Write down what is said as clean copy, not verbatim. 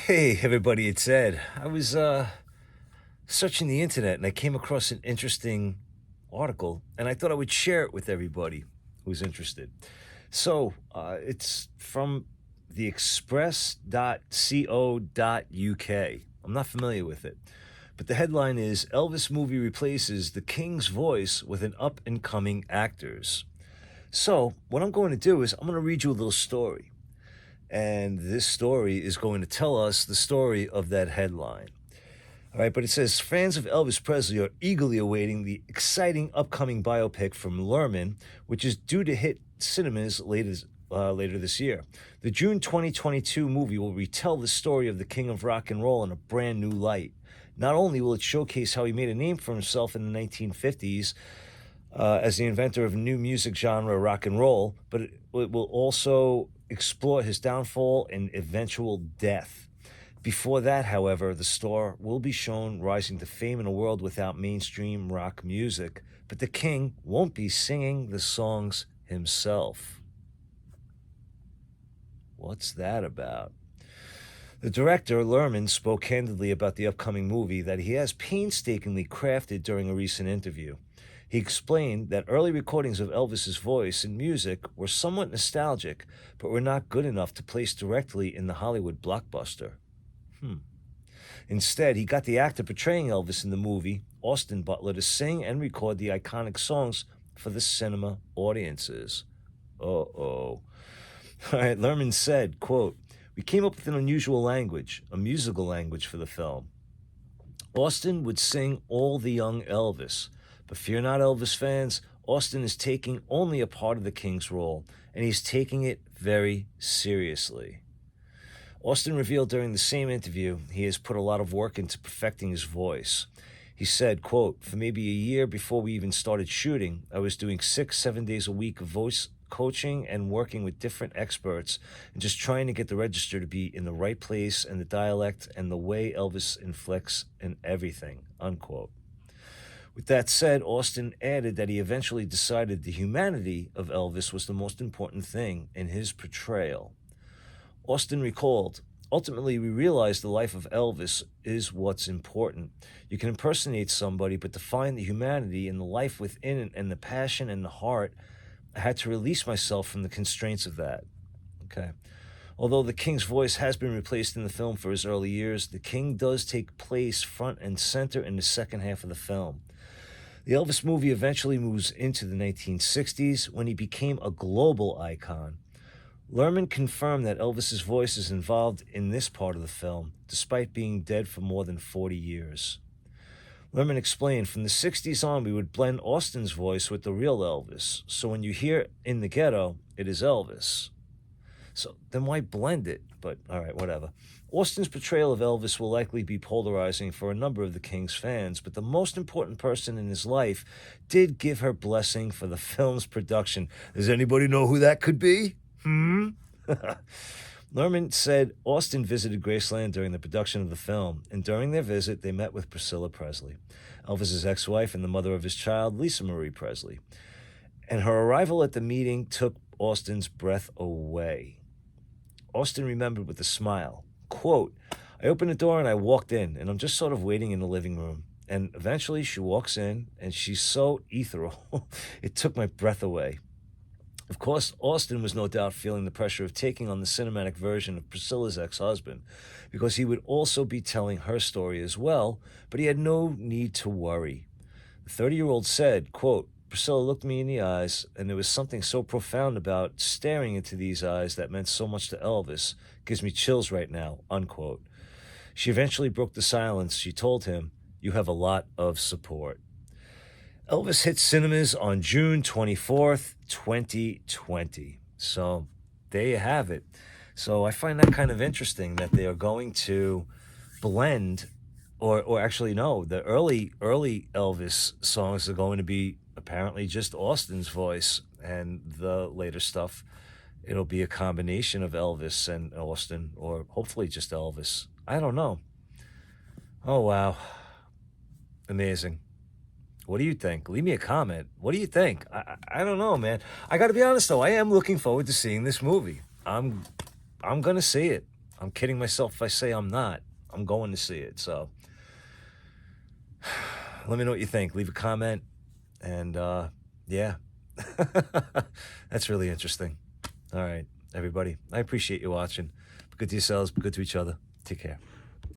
Hey, everybody, it's Ed. I was searching the internet and I came across an interesting article and I thought I would share it with everybody who's interested. It's from theexpress.co.uk. I'm not familiar with it, but the headline is Elvis Movie replaces the King's voice with an up and coming actors. So, what I'm going to do is I'm going to read you a little story. And this story is going to tell us the story of that headline. All right, but it says fans of Elvis Presley are eagerly awaiting the exciting upcoming biopic from Lerman, which is due to hit cinemas later this year. The June 2022 movie will retell the story of the King of Rock and Roll in a brand new light. Not only will it showcase how he made a name for himself in the 1950s as the inventor of a new music genre, rock and roll, but it will also explore his downfall and eventual death. Before that, however, the star will be shown rising to fame in a world without mainstream rock music, but the king won't be singing the songs himself. What's that about? The director, Lerman, spoke candidly about the upcoming movie that he has painstakingly crafted during a recent interview. He explained that early recordings of Elvis's voice and music were somewhat nostalgic, but were not good enough to place directly in the Hollywood blockbuster. Instead, he got the actor portraying Elvis in the movie, Austin Butler, to sing and record the iconic songs for the cinema audiences. Uh-oh. All right, Lerman said, quote, "We came up with an unusual language, a musical language for the film. Austin would sing all the young Elvis. But fear not, Elvis fans, Austin is taking only a part of the King's role, and he's taking it very seriously." Austin revealed during the same interview he has put a lot of work into perfecting his voice. He said, quote, "For maybe a year before we even started shooting, I was doing 6-7 days a week of voice coaching and working with different experts and just trying to get the register to be in the right place and the dialect and the way Elvis inflects and everything," unquote. With that said, Austin added that he eventually decided the humanity of Elvis was the most important thing in his portrayal. Austin recalled, "Ultimately, we realized the life of Elvis is what's important. You can impersonate somebody, but to find the humanity and the life within it and the passion and the heart, I had to release myself from the constraints of that." Okay. Although the King's voice has been replaced in the film for his early years, the King does take place front and center in the second half of the film. The Elvis movie eventually moves into the 1960s when he became a global icon. Lerman confirmed that Elvis's voice is involved in this part of the film, despite being dead for more than 40 years. Lerman explained, "From the 60s on, we would blend Austin's voice with the real Elvis. So when you hear In the Ghetto, it is Elvis. So then why blend it? But all right, whatever." Austin's portrayal of Elvis will likely be polarizing for a number of the King's fans, but the most important person in his life did give her blessing for the film's production. Does anybody know who that could be? Lerman said Austin visited Graceland during the production of the film, and during their visit, they met with Priscilla Presley, Elvis's ex-wife and the mother of his child, Lisa Marie Presley. And her arrival at the meeting took Austin's breath away. Austin remembered with a smile, quote, "I opened the door and I walked in, and I'm just sort of waiting in the living room. And eventually she walks in, and she's so ethereal, it took my breath away." Of course, Austin was no doubt feeling the pressure of taking on the cinematic version of Priscilla's ex-husband, because he would also be telling her story as well, but he had no need to worry. The 30-year-old said, quote, "Priscilla looked me in the eyes, and there was something so profound about staring into these eyes that meant so much to Elvis. Gives me chills right now," unquote. She eventually broke the silence. She told him, "You have a lot of support." Elvis hit cinemas on June 24th, 2020. So there you have it. So I find that kind of interesting that they are going to blend, or actually no, the early Elvis songs are going to be apparently just Austin's voice, and the later stuff, it'll be a combination of Elvis and Austin, or hopefully just Elvis. I don't know. Oh, wow. Amazing. What do you think? Leave me a comment. What do you think? I don't know, man. I got to be honest though. I am looking forward to seeing this movie. I'm gonna see it. I'm kidding myself if I say I'm not. I'm going to see it. So let me know what you think. Leave a comment. And yeah, that's really interesting. All right, everybody. I appreciate you watching. Be good to yourselves. Be good to each other. Take care.